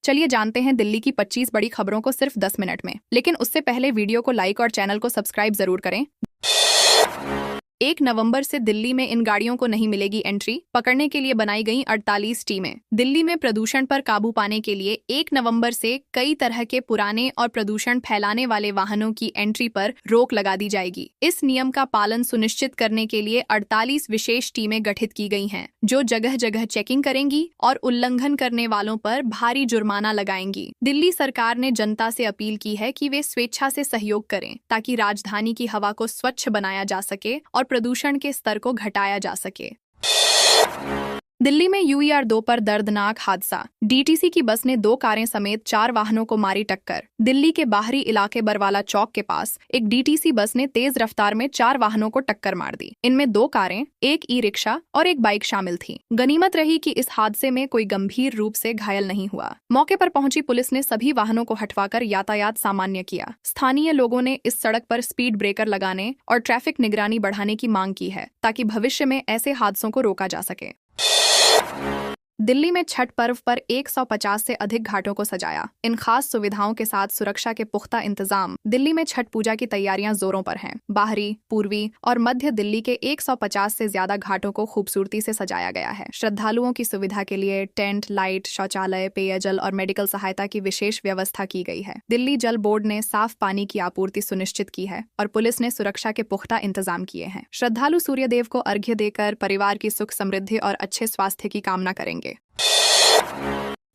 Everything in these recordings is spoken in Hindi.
चलिए जानते हैं दिल्ली की 25 बड़ी खबरों को सिर्फ 10 मिनट में। लेकिन उससे पहले वीडियो को लाइक और चैनल को सब्सक्राइब जरूर करें। 1 नवंबर से दिल्ली में इन गाड़ियों को नहीं मिलेगी एंट्री, पकड़ने के लिए बनाई गई 48 टीमें। दिल्ली में प्रदूषण पर काबू पाने के लिए 1 नवंबर से कई तरह के पुराने और प्रदूषण फैलाने वाले वाहनों की एंट्री पर रोक लगा दी जाएगी। इस नियम का पालन सुनिश्चित करने के लिए 48 विशेष टीमें गठित की गई हैं, जो जगह जगह चेकिंग करेंगी और उल्लंघन करने वालों पर भारी जुर्माना लगाएंगी। दिल्ली सरकार ने जनता से अपील की है कि वे स्वेच्छा से सहयोग करें, ताकि राजधानी की हवा को स्वच्छ बनाया जा सके और प्रदूषण के स्तर को घटाया जा सके। दिल्ली में UER 2 पर दर्दनाक हादसा। DTC की बस ने 2 कारें समेत 4 वाहनों को मारी टक्कर। दिल्ली के बाहरी इलाके बरवाला चौक के पास एक DTC बस ने तेज रफ्तार में 4 वाहनों को टक्कर मार दी। इनमें 2 कारें, एक ई-रिक्शा और एक बाइक शामिल थी। गनीमत रही कि इस हादसे में कोई गंभीर रूप से घायल नहीं हुआ। मौके पर पहुंची पुलिस ने सभी वाहनों को हटवाकर यातायात सामान्य किया। स्थानीय लोगों ने इस सड़क पर स्पीड ब्रेकर लगाने और ट्रैफिक निगरानी बढ़ाने की मांग की है, ताकि भविष्य में ऐसे हादसों को रोका जा सके। दिल्ली में छठ पर्व पर 150 से अधिक घाटों को सजाया। इन खास सुविधाओं के साथ सुरक्षा के पुख्ता इंतजाम। दिल्ली में छठ पूजा की तैयारियां जोरों पर हैं। बाहरी, पूर्वी और मध्य दिल्ली के 150 से ज्यादा घाटों को खूबसूरती से सजाया गया है। श्रद्धालुओं की सुविधा के लिए टेंट, लाइट, शौचालय, पेयजल और मेडिकल सहायता की विशेष व्यवस्था की गई है। दिल्ली जल बोर्ड ने साफ पानी की आपूर्ति सुनिश्चित की है और पुलिस ने सुरक्षा के पुख्ता इंतजाम किए हैं। श्रद्धालु सूर्यदेव को अर्घ्य देकर परिवार की सुख समृद्धि और अच्छे स्वास्थ्य की कामना करेंगे।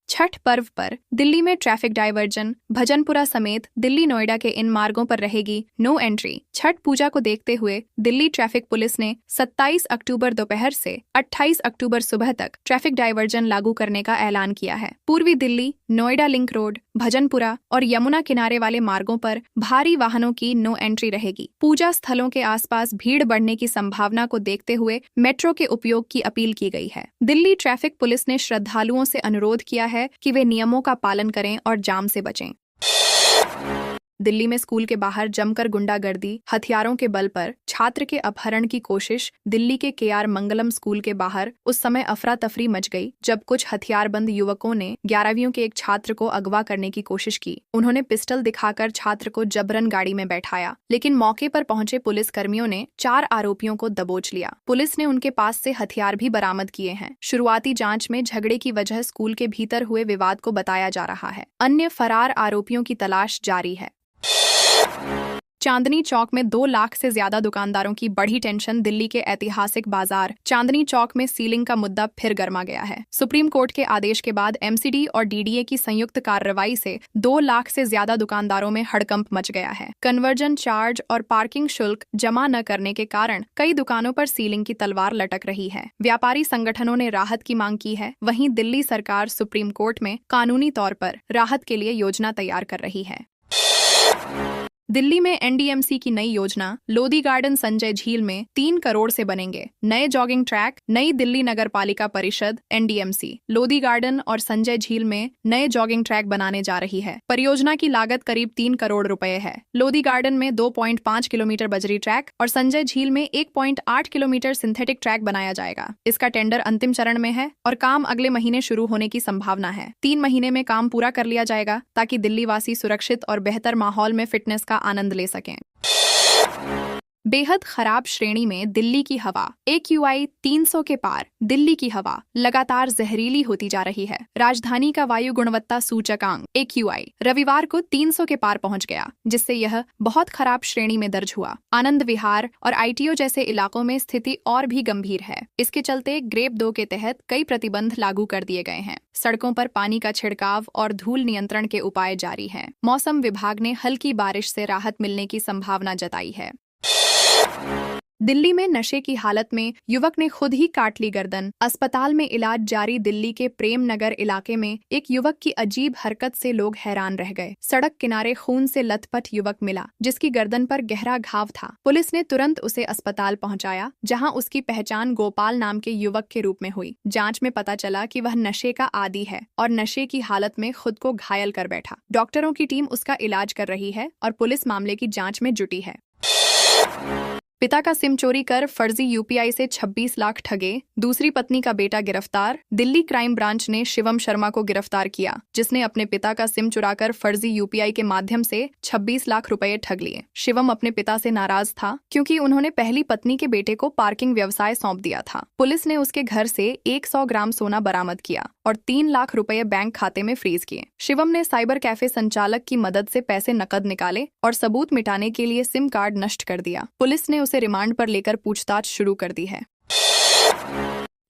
छठ पर्व पर दिल्ली में ट्रैफिक डायवर्जन। भजनपुरा समेत दिल्ली नोएडा के इन मार्गों पर रहेगी नो एंट्री। छठ पूजा को देखते हुए दिल्ली ट्रैफिक पुलिस ने 27 अक्टूबर दोपहर से 28 अक्टूबर सुबह तक ट्रैफिक डायवर्जन लागू करने का ऐलान किया है। पूर्वी दिल्ली, नोएडा लिंक रोड, भजनपुरा और यमुना किनारे वाले मार्गों पर भारी वाहनों की नो एंट्री रहेगी। पूजा स्थलों के आसपास भीड़ बढ़ने की संभावना को देखते हुए मेट्रो के उपयोग की अपील की गई है। दिल्ली ट्रैफिक पुलिस ने श्रद्धालुओं से अनुरोध किया है कि वे नियमों का पालन करें और जाम से बचें। दिल्ली में स्कूल के बाहर जमकर गुंडागर्दी, हथियारों के बल पर छात्र के अपहरण की कोशिश। दिल्ली के KR मंगलम स्कूल के बाहर उस समय अफरा तफरी मच गई जब कुछ हथियारबंद युवकों ने 11वीं के एक छात्र को अगवा करने की कोशिश की। उन्होंने पिस्टल दिखाकर छात्र को जबरन गाड़ी में बैठाया, लेकिन मौके पर पहुंचे पुलिस कर्मियों ने 4 आरोपियों को दबोच लिया। पुलिस ने उनके पास से हथियार भी बरामद किए हैं। शुरुआती जाँच में झगड़े की वजह स्कूल के भीतर हुए विवाद को बताया जा रहा है। अन्य फरार आरोपियों की तलाश जारी है। चांदनी चौक में 2 लाख से ज्यादा दुकानदारों की बढ़ी टेंशन। दिल्ली के ऐतिहासिक बाजार चांदनी चौक में सीलिंग का मुद्दा फिर गर्मा गया है। सुप्रीम कोर्ट के आदेश के बाद MCD और DDA की संयुक्त कार्रवाई से 2 लाख से ज्यादा दुकानदारों में हड़कंप मच गया है। कन्वर्जन चार्ज और पार्किंग शुल्क जमा न करने के कारण कई दुकानों पर सीलिंग की तलवार लटक रही है। व्यापारी संगठनों ने राहत की मांग की है। वहीं दिल्ली सरकार सुप्रीम कोर्ट में कानूनी तौर पर राहत के लिए योजना तैयार कर रही है। दिल्ली में NDMC की नई योजना लोधी गार्डन संजय झील में 3 करोड़ से बनेंगे नए जॉगिंग ट्रैक। नई दिल्ली नगर पालिका परिषद NDMC लोधी गार्डन और संजय झील में नए जॉगिंग ट्रैक बनाने जा रही है। परियोजना की लागत करीब 3 करोड़ रुपए है। लोधी गार्डन में 2.5 किलोमीटर बजरी ट्रैक और संजय झील में 1.8 किलोमीटर सिंथेटिक ट्रैक बनाया जाएगा। इसका टेंडर अंतिम चरण में है और काम अगले महीने शुरू होने की संभावना है। 3 महीने में काम पूरा कर लिया जाएगा, ताकि दिल्ली वासी सुरक्षित और बेहतर माहौल में फिटनेस का आनंद ले सकें। बेहद खराब श्रेणी में दिल्ली की हवा। AQI 300 के पार। दिल्ली की हवा लगातार जहरीली होती जा रही है। राजधानी का वायु गुणवत्ता सूचकांक AQI रविवार को 300 के पार पहुंच गया, जिससे यह बहुत खराब श्रेणी में दर्ज हुआ। आनंद विहार और ITO जैसे इलाकों में स्थिति और भी गंभीर है। इसके चलते ग्रेप 2 के तहत कई प्रतिबंध लागू कर दिए गए हैं। सड़कों पर पानी का छिड़काव और धूल नियंत्रण के उपाय जारी हैं। मौसम विभाग ने हल्की बारिश से राहत मिलने की संभावना जताई है। दिल्ली में नशे की हालत में युवक ने खुद ही काट ली गर्दन। अस्पताल में इलाज जारी। दिल्ली के प्रेम नगर इलाके में एक युवक की अजीब हरकत से लोग हैरान रह गए। सड़क किनारे खून से लथपथ युवक मिला, जिसकी गर्दन पर गहरा घाव था। पुलिस ने तुरंत उसे अस्पताल पहुंचाया, जहां उसकी पहचान गोपाल नाम के युवक के रूप में हुई। जांच में पता चला कि वह नशे का आदी है और नशे की हालत में खुद को घायल कर बैठा। डॉक्टरों की टीम उसका इलाज कर रही है और पुलिस मामले की जाँच में जुटी है। पिता का सिम चोरी कर फर्जी यूपीआई से 26 लाख ठगे, दूसरी पत्नी का बेटा गिरफ्तार। दिल्ली क्राइम ब्रांच ने शिवम शर्मा को गिरफ्तार किया, जिसने अपने पिता का सिम चुराकर फर्जी यूपीआई के माध्यम से 26 लाख रुपए ठग लिए। शिवम अपने पिता से नाराज था क्योंकि उन्होंने पहली पत्नी के बेटे को पार्किंग व्यवसाय सौंप दिया था। पुलिस ने उसके घर से 100 ग्राम सोना बरामद किया और 3 लाख रुपए बैंक खाते में फ्रीज किए। शिवम ने साइबर कैफे संचालक की मदद से पैसे नकद निकाले और सबूत मिटाने के लिए सिम कार्ड नष्ट कर दिया। पुलिस ने उसे रिमांड पर लेकर पूछताछ शुरू कर दी है।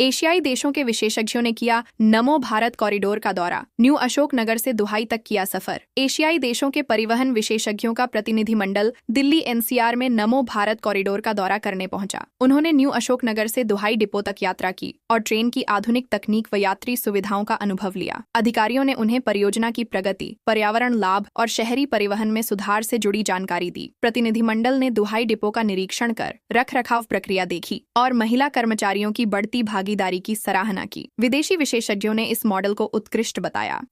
एशियाई देशों के विशेषज्ञों ने किया नमो भारत कॉरिडोर का दौरा, न्यू अशोक नगर से दुहाई तक किया सफर। एशियाई देशों के परिवहन विशेषज्ञों का प्रतिनिधिमंडल दिल्ली एनसीआर में नमो भारत कॉरिडोर का दौरा करने पहुंचा। उन्होंने न्यू अशोक नगर से दुहाई डिपो तक यात्रा की और ट्रेन की आधुनिक तकनीक व यात्री सुविधाओं का अनुभव लिया। अधिकारियों ने उन्हें परियोजना की प्रगति, पर्यावरण लाभ और शहरी परिवहन में सुधार से जुड़ी जानकारी दी। प्रतिनिधिमंडल ने दुहाई डिपो का निरीक्षण कर रख-रखाव प्रक्रिया देखी और महिला कर्मचारियों की बढ़ती भागीदारी की सराहना की। विदेशी विशेषज्ञों ने इस मॉडल को उत्कृष्ट बताया।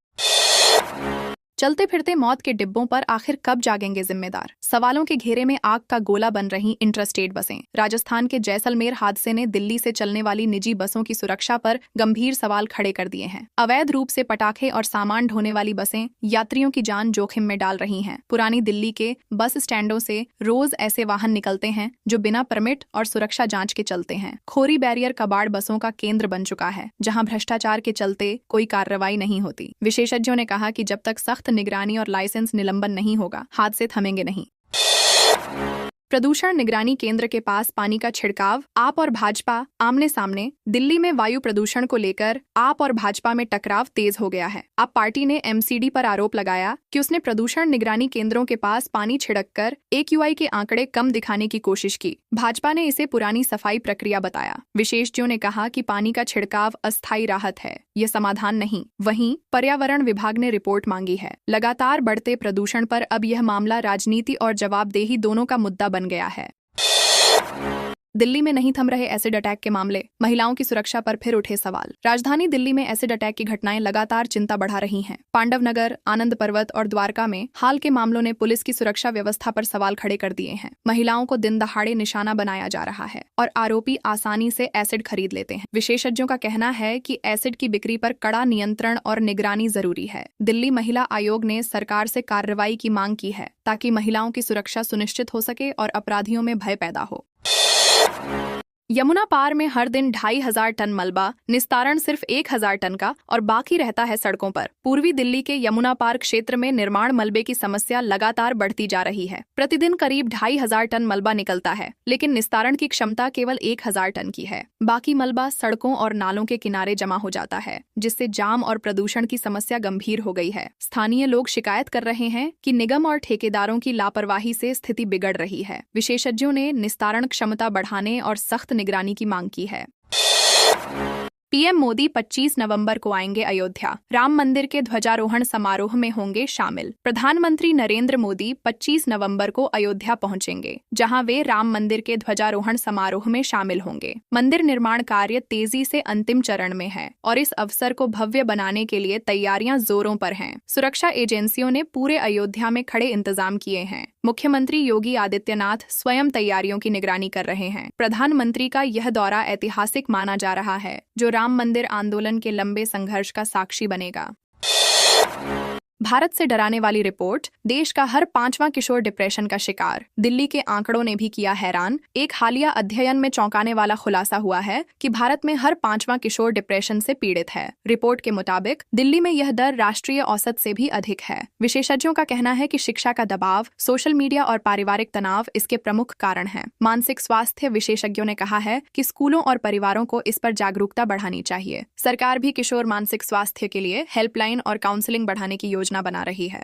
चलते फिरते मौत के डिब्बों पर आखिर कब जागेंगे जिम्मेदार? सवालों के घेरे में आग का गोला बन रही इंटरस्टेट बसें। राजस्थान के जैसलमेर हादसे ने दिल्ली से चलने वाली निजी बसों की सुरक्षा पर गंभीर सवाल खड़े कर दिए हैं। अवैध रूप से पटाखे और सामान ढोने वाली बसें यात्रियों की जान जोखिम में डाल रही हैं। पुरानी दिल्ली के बस स्टैंडों से रोज ऐसे वाहन निकलते हैं जो बिना परमिट और सुरक्षा जांच के चलते हैं। खोरी बैरियर कबाड़ बसों का केंद्र बन चुका है, जहां भ्रष्टाचार के चलते कोई कार्रवाई नहीं होती। विशेषज्ञों ने कहा कि जब तक सख्त निगरानी और लाइसेंस निलंबन नहीं होगा, हादसे थमेंगे नहीं। प्रदूषण निगरानी केंद्र के पास पानी का छिड़काव, आप और भाजपा आमने सामने। दिल्ली में वायु प्रदूषण को लेकर आप और भाजपा में टकराव तेज हो गया है। आप पार्टी ने एमसीडी पर आरोप लगाया कि उसने प्रदूषण निगरानी केंद्रों के पास पानी छिड़ककर एक्यूआई के आंकड़े कम दिखाने की कोशिश की। भाजपा ने इसे पुरानी सफाई प्रक्रिया बताया। विशेषज्ञों ने कहा कि पानी का छिड़काव अस्थायी राहत है, यह समाधान नहीं। वहीं पर्यावरण विभाग ने रिपोर्ट मांगी है। लगातार बढ़ते प्रदूषण पर अब यह मामला राजनीति और जवाबदेही दोनों का मुद्दा बन गया है। दिल्ली में नहीं थम रहे एसिड अटैक के मामले, महिलाओं की सुरक्षा पर फिर उठे सवाल। राजधानी दिल्ली में एसिड अटैक की घटनाएं लगातार चिंता बढ़ा रही हैं। पांडव नगर, आनंद पर्वत और द्वारका में हाल के मामलों ने पुलिस की सुरक्षा व्यवस्था पर सवाल खड़े कर दिए हैं। महिलाओं को दिन दहाड़े निशाना बनाया जा रहा है और आरोपी आसानी से एसिड खरीद लेते हैं। विशेषज्ञों का कहना है कि एसिड की बिक्री पर कड़ा नियंत्रण और निगरानी जरूरी है। दिल्ली महिला आयोग ने सरकार से कार्रवाई की मांग की है ताकि महिलाओं की सुरक्षा सुनिश्चित हो सके और अपराधियों में भय पैदा हो। यमुना पार में हर दिन 2500 टन मलबा, निस्तारण सिर्फ 1000 टन का और बाकी रहता है सड़कों पर। पूर्वी दिल्ली के यमुना पार क्षेत्र में निर्माण मलबे की समस्या लगातार बढ़ती जा रही है। प्रतिदिन करीब 2500 टन मलबा निकलता है, लेकिन निस्तारण की क्षमता केवल 1000 टन की है। बाकी मलबा सड़कों और नालों के किनारे जमा हो जाता है, जिससे जाम और प्रदूषण की समस्या गंभीर हो गई है। स्थानीय लोग शिकायत कर रहे हैं कि निगम और ठेकेदारों की लापरवाही से स्थिति बिगड़ रही है। विशेषज्ञों ने निस्तारण क्षमता बढ़ाने और सख्त निगरानी की मांग की है। पीएम मोदी 25 नवंबर को आएंगे अयोध्या, राम मंदिर के ध्वजारोहण समारोह में होंगे शामिल। प्रधानमंत्री नरेंद्र मोदी 25 नवंबर को अयोध्या पहुंचेंगे, जहां वे राम मंदिर के ध्वजारोहण समारोह में शामिल होंगे। मंदिर निर्माण कार्य तेजी से अंतिम चरण में है और इस अवसर को भव्य बनाने के लिए तैयारियां जोरों पर हैं। सुरक्षा एजेंसियों ने पूरे अयोध्या में खड़े इंतजाम किए हैं। मुख्यमंत्री योगी आदित्यनाथ स्वयं तैयारियों की निगरानी कर रहे हैं। प्रधानमंत्री का यह दौरा ऐतिहासिक माना जा रहा है, जो राम मंदिर आंदोलन के लंबे संघर्ष का साक्षी बनेगा। भारत से डराने वाली रिपोर्ट, देश का हर 5वां किशोर डिप्रेशन का शिकार। दिल्ली के आंकड़ों ने भी किया हैरान। एक हालिया अध्ययन में चौंकाने वाला खुलासा हुआ है कि भारत में हर 5वां किशोर डिप्रेशन से पीड़ित है। रिपोर्ट के मुताबिक दिल्ली में यह दर राष्ट्रीय औसत से भी अधिक है। विशेषज्ञों का कहना है कि शिक्षा का दबाव, सोशल मीडिया और पारिवारिक तनाव इसके प्रमुख कारण हैं। मानसिक स्वास्थ्य विशेषज्ञों ने कहा है कि स्कूलों और परिवारों को इस पर जागरूकता बढ़ानी चाहिए। सरकार भी किशोर मानसिक स्वास्थ्य के लिए हेल्पलाइन और काउंसलिंग बढ़ाने की योजना बना रही है।